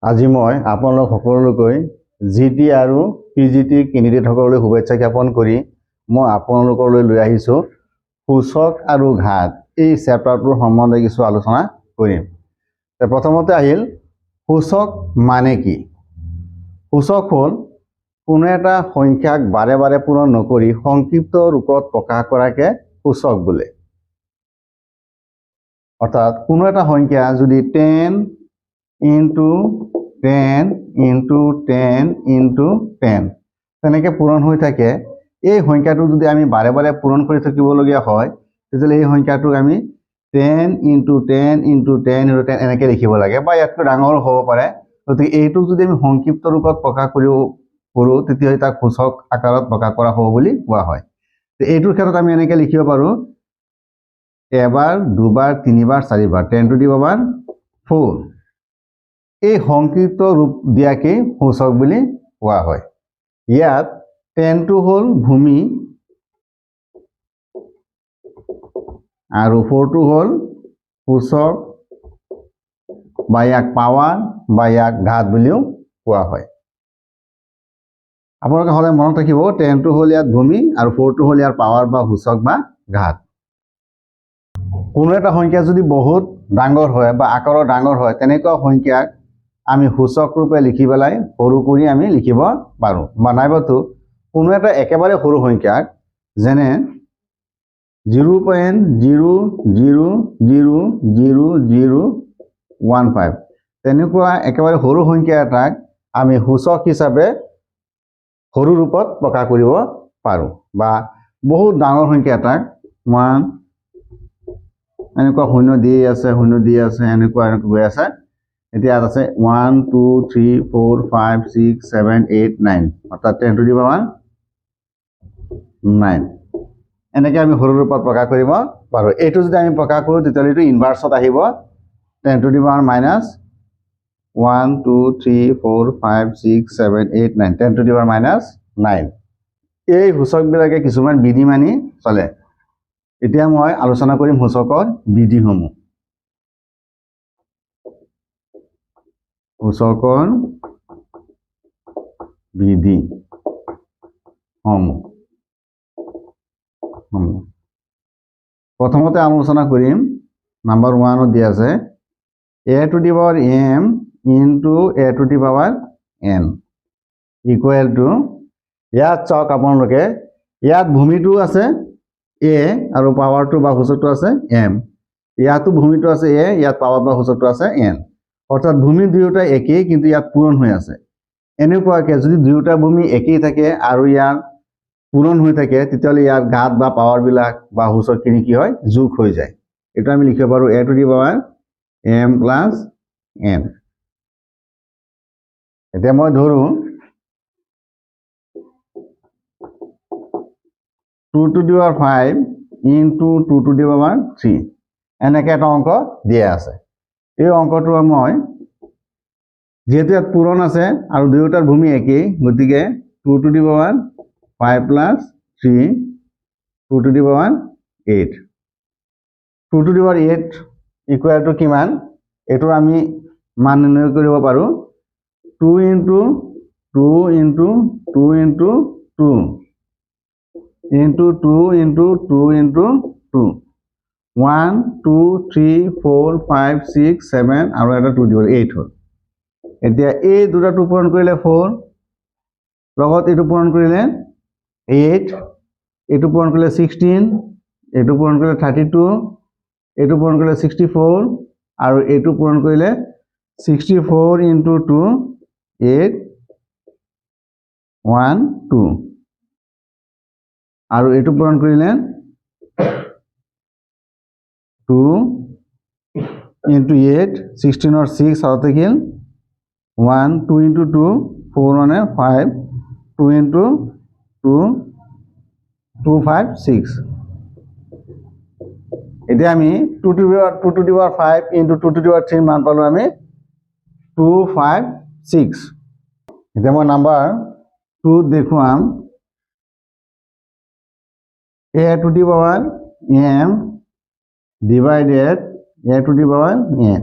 আজি মই আপোনালোক সকলোলৈ জিটি আৰু পিজিটি কেণ্ডিডেটসকললৈ শুভেচ্ছা জ্ঞাপন কৰি মই আপোনালোকলৈ লৈ আহিছোঁ সূচক আৰু ঘাত এই চেপ্টাৰটোৰ সম্বন্ধে কিছু আলোচনা কৰিম। প্ৰথমতে আহিল সূচক মানে কি? সূচক হ'ল কোনো এটা সংখ্যাক বাৰে বাৰে পূৰণ নকৰি সংক্ষিপ্ত ৰূপত প্ৰকাশ কৰাকে সূচক বোলে। অৰ্থাৎ কোনো এটা সংখ্যা যদি 10 into 10 into 10 into 10 তেনেকৈ পূৰণ হৈ থাকে, এই সংখ্যাটো যদি আমি বাৰে বাৰে পূৰণ কৰি থাকিবলগীয়া হয় তেতিয়াহ'লে এই সংখ্যাটোক আমি 10 into 10 into 10 into 10 এনেকৈ লিখিব লাগে, বা ইয়াতকৈ ডাঙৰো হ'ব পাৰে। গতিকে এইটোক যদি আমি সংক্ষিপ্ত ৰূপত প্ৰকাশ কৰোঁ তেতিয়াহ'লে তাক সূচক আকাৰত প্ৰকাশ কৰা হ'ব বুলি কোৱা হয়। এইটোৰ ক্ষেত্ৰত আমি এনেকৈ লিখিব পাৰোঁ এবাৰ, দুবাৰ, তিনিবাৰ, চাৰিবাৰ 10 to the power 4। এই সংক্ষিপ্ত ৰূপ দিয়াকে সূচক বুলি কোৱা হয়। ইয়াত 10টো হ'ল ভূমি আৰু 4টো হ'ল সূচক, বা ইয়াক পাৱাৰ বা ইয়াক ঘাত বুলিও কোৱা হয়। আপোনালোকে সদায় মনত ৰাখিব 10টো হ'ল ইয়াত ভূমি আৰু 4টো হ'ল ইয়াৰ পাৱাৰ বা সূচক বা ঘাত। কোনো এটা সংখ্যা যদি বহুত ডাঙৰ হয় বা আকাৰৰ ডাঙৰ হয় তেনেকুৱা সংখ্যাক আমি সূচক ৰূপে লিখি পেলাই সৰু কৰি আমি লিখিব পাৰোঁ। বা নাইবাতো কোনো এটা একেবাৰে সৰু সংখ্যাক যেনে 0.0000015 তেনেকুৱা একেবাৰে সৰু সংখ্যা এটাক আমি সূচক হিচাপে সৰু ৰূপত প্ৰকাশ কৰিব পাৰোঁ। বা বহুত ডাঙৰ সংখ্যা এটাক 1 এনেকুৱা শূন্য দি আছে এনেকুৱা গৈ আছে। এতিয়া আছে 1 2 3 4 5 6 7 8 9 অৰ্থাৎ 10 to the power 9 এনেকৈ আমি সৰু ৰূপত প্ৰকাশ কৰিব পাৰোঁ। এইটো যদি আমি প্ৰকাশ কৰোঁ তেতিয়াহ'লে এইটো ইনভাৰ্চত আহিব 10 to the power minus 1 2 3 4 5 6 7 8 9 10 to the power minus 9। এই সূচকবিলাকে কিছুমান বিধি মানি চলে। এতিয়া মই আলোচনা কৰিম সূচকৰ বিধিসমূহ। সূচকৰ বিধিসমূহ প্ৰথমতে আলোচনা কৰিম নাম্বাৰ 1ত দিয়া আছে a to the power m into a to the power n equal to, ইয়াত চাওক আপোনালোকে ইয়াত ভূমিটো আছে a আৰু পাৱাৰটো বা সূচকটো আছে m। ইয়াতো ভূমিটো আছে a, ইয়াত পাৱাৰ বা সূচকটো আছে n। অৰ্থাৎ ভূমি দুয়োটা একেই কিন্তু ইয়াত পূৰণ হৈ আছে। এনেকুৱাকৈ যদি দুয়োটা ভূমি একেই থাকে আৰু ইয়াৰ পূৰণ হৈ থাকে তেতিয়াহ'লে ইয়াৰ ঘাত বা পাৱাৰবিলাক বা সূচকখিনি কি হয় যোগ হৈ যায়। এইটো আমি লিখিব পাৰোঁ a to the power m plus n। এতিয়া মই ধৰোঁ 2 to the power 5 into 2 to the power 3 এনেকৈ এটা অংক দিয়া আছে। এই অংকটো মই যেহেতু ইয়াত পূৰণ আছে আৰু দুয়োটাৰ ভূমি একেই গতিকে 2 to the power 5 plus 3 2 to the power 8 2 to the power 8 equal to কিমান? এইটোৰ আমি মান নিৰ্ণয় কৰিব পাৰোঁ 2 into 2 into 2 into 2 into 2 into 2 into 2 1 2 3 4 5 6 7 আৰু এটা 2 দিব 8 হ'ল। এতিয়া এই দুটাটো পূৰণ কৰিলে 4, লগত এইটো পূৰণ কৰিলে 8, এইটো পূৰণ কৰিলে 16, এইটো পূৰণ কৰিলে 32, এইটো পূৰণ কৰিলে 64 আৰু এইটো পূৰণ কৰিলে 64 into 2 8 1 2 আৰু এইটো পূৰণ কৰিলে 2 into 8 16 6 আৰু থাকিল 1 2 into 2 4 মানে 5 2 into 2 2 5 6। এতিয়া আমি 2 to the power 5 into 2 to the power 3 মান পালোঁ আমি 2 5 6। এতিয়া মই নাম্বাৰ 2 দেখুৱাম a to the power m divided a to the power n।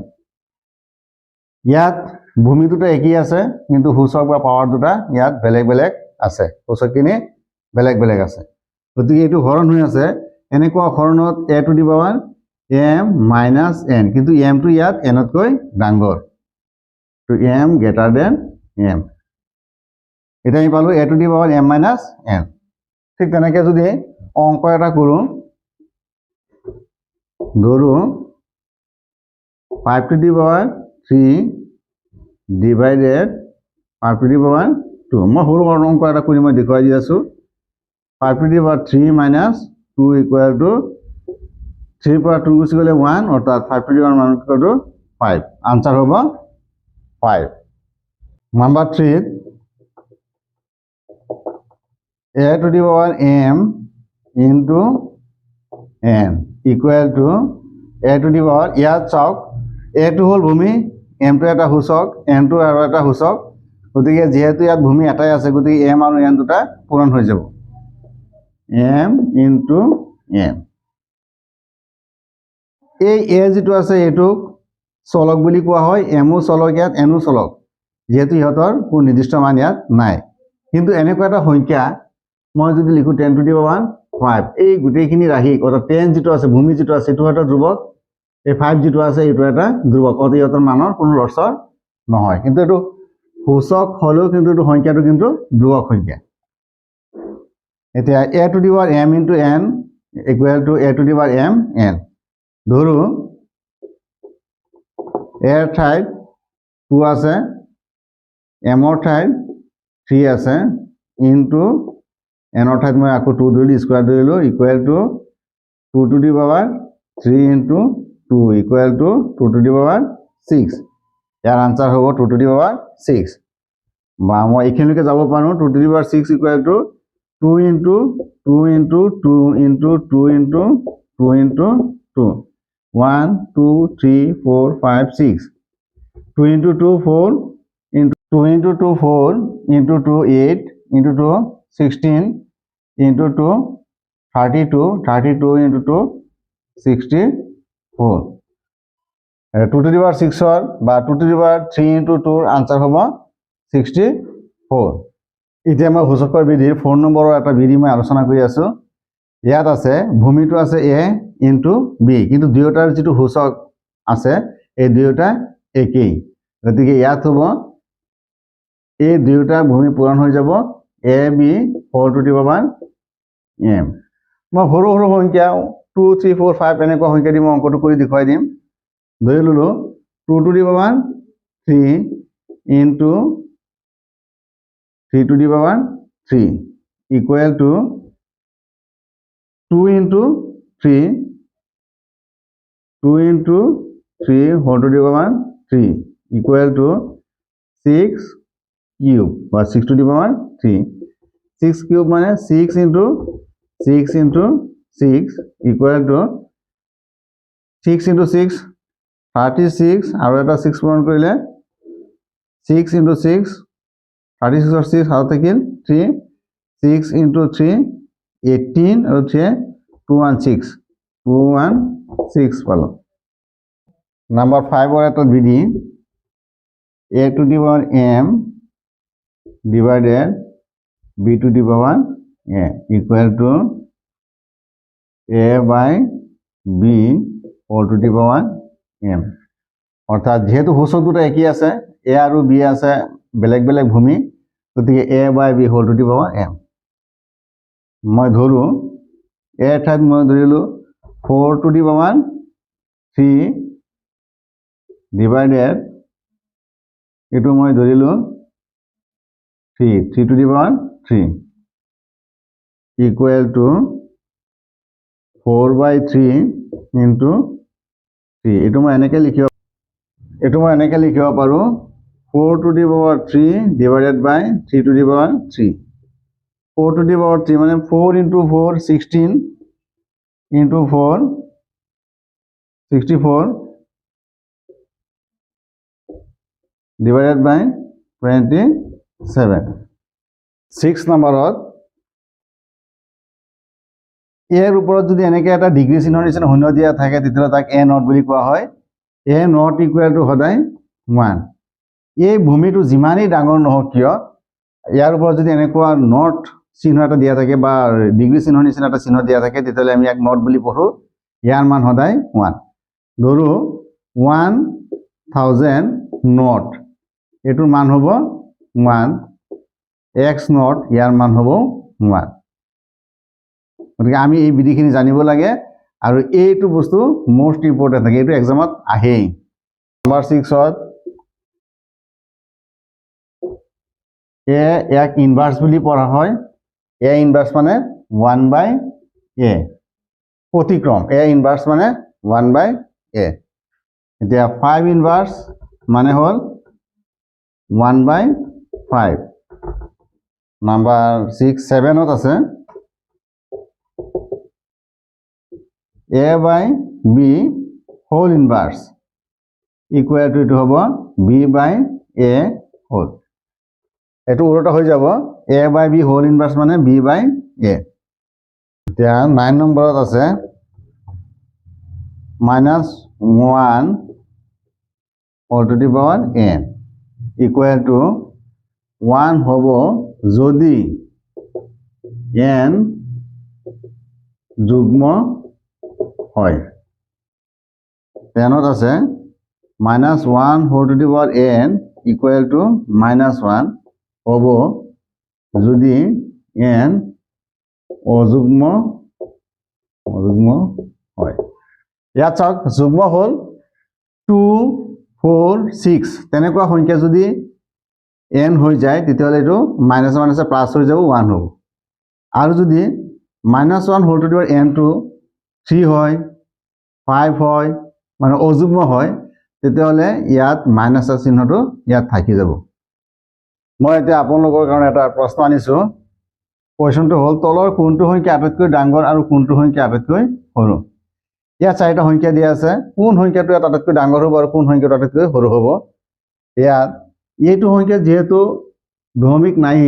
ইয়াত ভূমি দুটা একই আছে কিন্তু সূচক বা পাৱাৰ দুটা ইয়াত বেলেগ বেলেগ আছে, সূচকখিনি বেলেগ বেলেগ আছে। গতিকে এইটো হৰণ হৈ আছে, এনেকুৱা হৰণত a to the power m minus n, কিন্তু mটো ইয়াত nতকৈ ডাঙৰ, তো m গ্ৰেটাৰ দেন m। এতিয়া আমি পালোঁ a to the power m minus n। ঠিক তেনেকৈ যদি অংক এটা কৰোঁ, ধৰোঁ 5 two the power 3 divided 5 two the power 2। মই সৰু অংক এটা কৰি মই দেখুৱাই দি আছোঁ। 5 two the power 3 minus 2 equal to 3 পৰা 2 গুচি গ'লে 1, অৰ্থাৎ 5 two the power 1 equal to 5। Answer হ'ব 5। Number 3, a to the power m into n equal to a to the power, ইয়াত চাওক এটো হ'ল ভূমি, এমটো এটা সূচক, এনটো আৰু এটা সূচক। গতিকে যিহেতু ইয়াত ভূমি এটাই আছে, গতিকে এম আৰু এন দুটা পূৰণ হৈ যাব, এম ইনটু এন। এই এ যিটো আছে এইটোক চলক বুলি কোৱা হয়, এমো চলক ইয়াত, এনো চলক, যিহেতু ইহঁতৰ কোনো নিৰ্দিষ্ট মান ইয়াত নাই। কিন্তু এনেকুৱা এটা সংখ্যা মই যদি লিখোঁ 10 টু দি পাৱাৰ 5, এই গোটেইখিনি ৰাশি অৰ্থাৎ 10 যিটো আছে, ভূমি যিটো আছে এইটো এটা ধ্ৰুৱক, এই 5 যিটো আছে এইটো এটা ধ্ৰুৱক, অৰ্থাৎ ইহঁতৰ মানৰ কোনো লৰচৰ নহয়। কিন্তু এইটো সূচক হ'লেও কিন্তু এইটো সংখ্যাটো কিন্তু ধ্ৰুৱক সংখ্যা। এতিয়া a to the power m into n equal to a to the power m n। ধৰোঁ এৰ ঠাইত 2 আছে, এমৰ ঠাইত 3 আছে, ইনটু এনৰ ঠাইত মই আকৌ 2 ধৰিলোঁ, স্কুৱাৰ ধৰিলোঁ, equal to 2 to the power 3 into 2 equal to 2 to the power 6। Year answer হ'ব 2 টু দি পাৱাৰ 6। বা মই এইখিনিলৈকে যাব পাৰোঁ, 2 to the power 6 equal to 2 into 2 into 2 into 2 into 2 into 2, 1 2 3 4 5 6, 2 into 2 4 into 2 into 2 4 into 2 8 into 2 16 into 2 32, 32 into 2 64। 2 to the power 6 বা 2 to the power 3 into 2ৰ answer হ'ব 64। এতিয়া মই সূচকৰ বিধিৰ 4 নম্বৰৰ এটা বিধি মই আলোচনা কৰি আছোঁ। ইয়াত আছে ভূমিটো আছে a ইনটু b, কিন্তু দুয়োটাৰ যিটো সূচক আছে এই দুয়োটা একেই। গতিকে ইয়াত হ'ব এই দুয়োটা ভূমি পূৰণ হৈ যাব a b whole to the power m। মই সৰু সৰু সংখ্যা 2 3 4 5 এনেকুৱা সংখ্যা দি মই অংকটো কৰি দেখুৱাই দিম। ধৰি ল'লোঁ 2 to the power 3 into 3 to the power 3 equal to 2 into 3 whole to the power 3 equal to 6 cube বা 6 টু দি পাৱাৰ 3। 6 কিউব মানে 6 into 6 into 6 equal to 6 into 6 36, আৰু এটা 6 পূৰণ কৰিলে 6 ইনটু 6 36ৰ 6 আৰু থাকিল 3, 6 ইনটু 3 18, আৰু 3 216 পালোঁ। নাম্বাৰ 5ৰ এটা বিধি a to the power m divided b to the power a equal to a by b whole to the power m। অৰ্থাৎ যিহেতু সূচক দুটা একেই আছে, a আৰু b আছে বেলেগ বেলেগ ভূমি, গতিকে a by b whole to the power m। মই ধৰোঁ a ঠাইত মই ধৰিলোঁ 4 টু দি পাৱাৰ 3 ডিভাইডেড, এইটো মই ধৰিলোঁ 3 to the power 3 equal to 4 by 3 into 3। এইটো মই এনেকৈ লিখিব পাৰোঁ 4 to the power 3 divided by 3 to the power 3। 4 to the power 3 মানে 4 ইনটু 4 16 ইনটু 4 64 ডিভাইডেড বাই 27। 6 নম্বৰত এৰ ওপৰত যদি এনেকৈ এটা ডিগ্ৰী চিহ্নৰ নিচিনা শূন্য দিয়া থাকে তেতিয়াহ'লে তাক a নট বুলি কোৱা হয়। a নট ইকুৱেল টু সদায় 1। এই ভূমিটো যিমানেই ডাঙৰ নহওক কিয় ইয়াৰ ওপৰত যদি এনেকুৱা নট চিহ্ন এটা দিয়া থাকে বা ডিগ্ৰী চিহ্ন নিচিনা এটা চিহ্ন দিয়া থাকে তেতিয়াহ'লে আমি ইয়াক নট বুলি পঢ়োঁ ইয়াৰ মান সদায় 1 ধৰো 1000 নট এটোৰ মান হ'ব 1 x নট ইয়াৰ মান হ'ব 1 গতিকে আমি এই বিধিখিনি জানিব লাগে আৰু এইটো বস্তু মোস্ট ইম্পৰ্টেন্ট থাকে এইটো এক্সামত আহেই নাম্বাৰ 6 ত এ এক ইনভাৰ্স বুলি পঢ়া হয় এ ইনভাৰ্স মানে 1/a অতিক্ৰম এ ইনভার্স মানে 1/a এতিয়া 5 ইনভার্স মানে হল 1/5 নাম্বার 6 7 ত আছে a/b whole inverse equal to এটো হ'ব b/a হোল এটো উল্টা হৈ যাব a/b হোল ইনভার্স মানে b/a এতিয়া 9 নম্বৰত আছে -1 whole to the power n equal to 1 হ'ব যদি n যুগ্ম হয় 10 ত আছে -1 whole to the power n equal to -1 হ'ব যদি n অযুগ্ম হয় ইয়াত চাওক যুগ্ম হল 2 4 6 তেনেকুৱা সংখ্যা যদি n হৈ যায় তেতিয়াহ'লে এটো মাইনাস মাইনাসে প্লাস হৈ যাব 1 হ'ব আৰু যদি -1 whole to the power n টো 3 হয় 5 হয় মানে অযুগ্ম হয় তেতিয়াহ'লে ইয়াত মাইনাসৰ চিহ্নটো ইয়াত থাকি যাব মই এতিয়া আপোনালোকৰ কাৰণে এটা প্ৰশ্ন আনিছো কোৱেশ্চনটো হল তলৰ কোনটো সংখ্যা আটাইতকৈ ডাঙৰ আৰু কোনটো সংখ্যা আটাইতকৈ সৰু ইয়াত চাৰিটা সংখ্যা দিয়া আছে কোন সংখ্যাটো আটাইতকৈ ডাঙৰ হ'ব আৰু কোন সংখ্যাটো আটাইতকৈ সৰু হ'ব ইয়াত এইটো সংখ্যা যেহেতু দশমিক নাই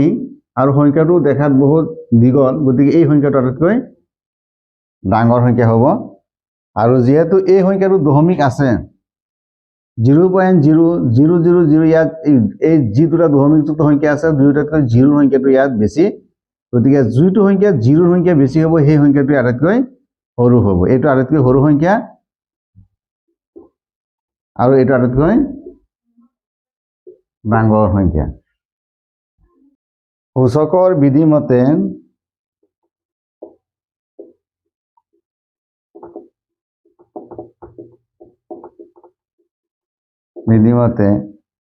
আৰু সংখ্যাটো দেখাত বহুত দীঘল গতিকে এই সংখ্যাটো আটাইতকৈ ডাঙৰ সংখ্যা হ'ব আৰু যেহেতু এই সংখ্যাটো দশমিক আছে 0.0000 ইয়াত এই যি দুটা দশমিকযুক্ত সংখ্যা আছে দুয়োটাতকৈ 0 সংখ্যাটো ইয়াত বেছি গতিকে যিটো সংখ্যা 0 সংখ্যা বেছি হ'ব সেই সংখ্যাটো আটাইতকৈ সৰু হ'ব এইটো আটাইতকৈ সৰু সংখ্যা আৰু এইটো আটাইতকৈ ডাঙৰ সংখ্যা সূচকৰ বিধি মতে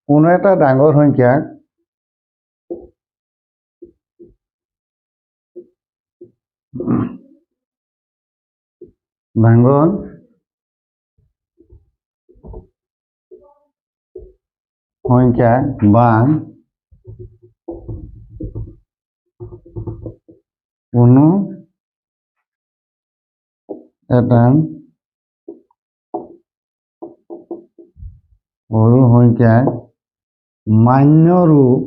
কোনো এটা ডাঙৰ সংখ্যাক ডাঙৰ সংখ্যা বা কোনো এটা সৰু সংখ্যাৰ মান্য ৰূপ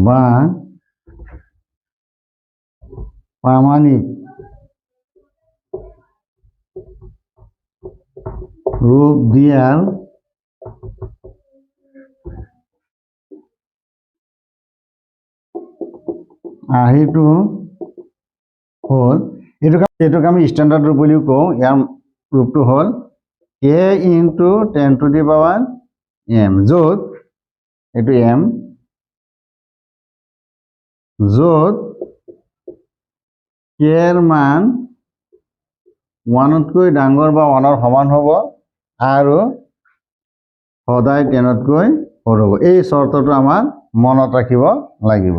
বা প্ৰামাণিক ৰূপ দিয়াৰ আহিটো হল এটুক আমি স্ট্যান্ডাৰ্ড ৰূপ বুলিও কওঁ ইয়াৰ রূপটো হল a into 10 to the power m য'ত এটো m য'ত k এর মান 1তকৈ ডাঙৰ বা 1ৰ সমান হ'ব আৰু সদায় 10তকৈ সৰু হ'ব এই শৰ্তটো আমাৰ মনত ৰাখিব লাগিব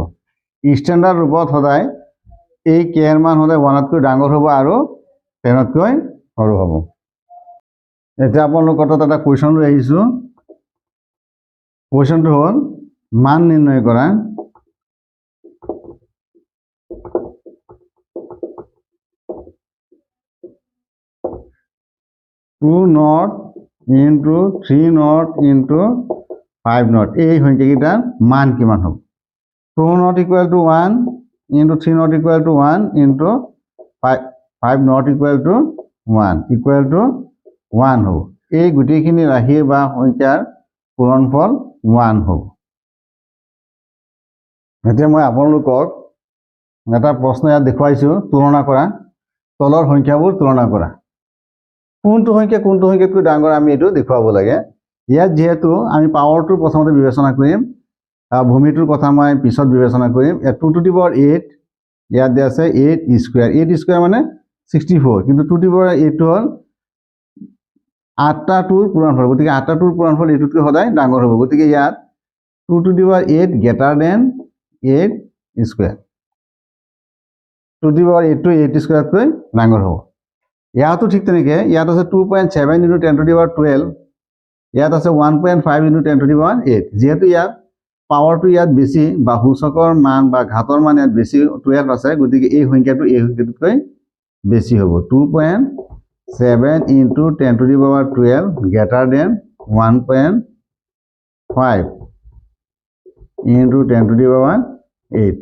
স্ট্যান্ডাৰ্ড ৰূপত সদায় এই k এৰ মান সদায় 1তকৈ ডাঙৰ হ'ব আৰু 10তকৈ সৰু হ'ব এতিয়া আপোনালোকৰ তাত এটা কোৱেশ্চন লৈ আহিছো কোৱেশ্চনটো হ'ল মান নিৰ্ণয় কৰা 2 not into 3 not into 5 not এই সংখ্যাকেইটাৰ মান কিমান হ'ব 2 not equal to 1 into 3 not equal to 1 into 5 not equal to 1 হ'ব এই গোটেইখিনি ৰাশি বা সংখ্যাৰ পূৰণফল 1 হ'ব। এতিয়া মই আপোনালোকক এটা প্ৰশ্ন ইয়াত দেখুৱাইছোঁ, তুলনা কৰা, তলৰ সংখ্যাবোৰ তুলনা কৰা। কোনটো সংখ্যাতকৈ ডাঙৰ আমি এইটো দেখুৱাব লাগে। ইয়াত যিহেতু আমি পাৱাৰটো প্ৰথমতে বিবেচনা কৰিম, ভূমিটোৰ কথা মই পিছত বিবেচনা কৰিম। 2 to the power 8 ইয়াত দিয়া আছে 8 স্কুৱেৰ। 8 স্কুৱেৰ মানে 64, কিন্তু 2 to the power 8 হ'ল 8টা 2ৰ পূৰণফল, গতিকে 8টা 2ৰ পূৰণফল এইটোতকৈ সদায় ডাঙৰ হ'ব। গতিকে ইয়াত 2 to the power 8 greater than 8 square. 2 to the power 8 টো 8 স্কুৱেৰতকৈ ডাঙৰ হ'ব। ইয়াতো ঠিক তেনেকৈ, ইয়াত আছে 2.7 into 10 to the power 12, ইয়াত আছে 1.5 into 10 to the power 8। যেহেতু ইয়াত পাৱাৰটো ইয়াত বেছি বা সূচকৰ মান বা ঘাতৰ মান ইয়াত বেছি 12 আছে, গতিকে এই সংখ্যাটোতকৈ বেছি হ'ব। 2.7 into 10 to the power 12 greater than 1.5 into 10 to the power 8।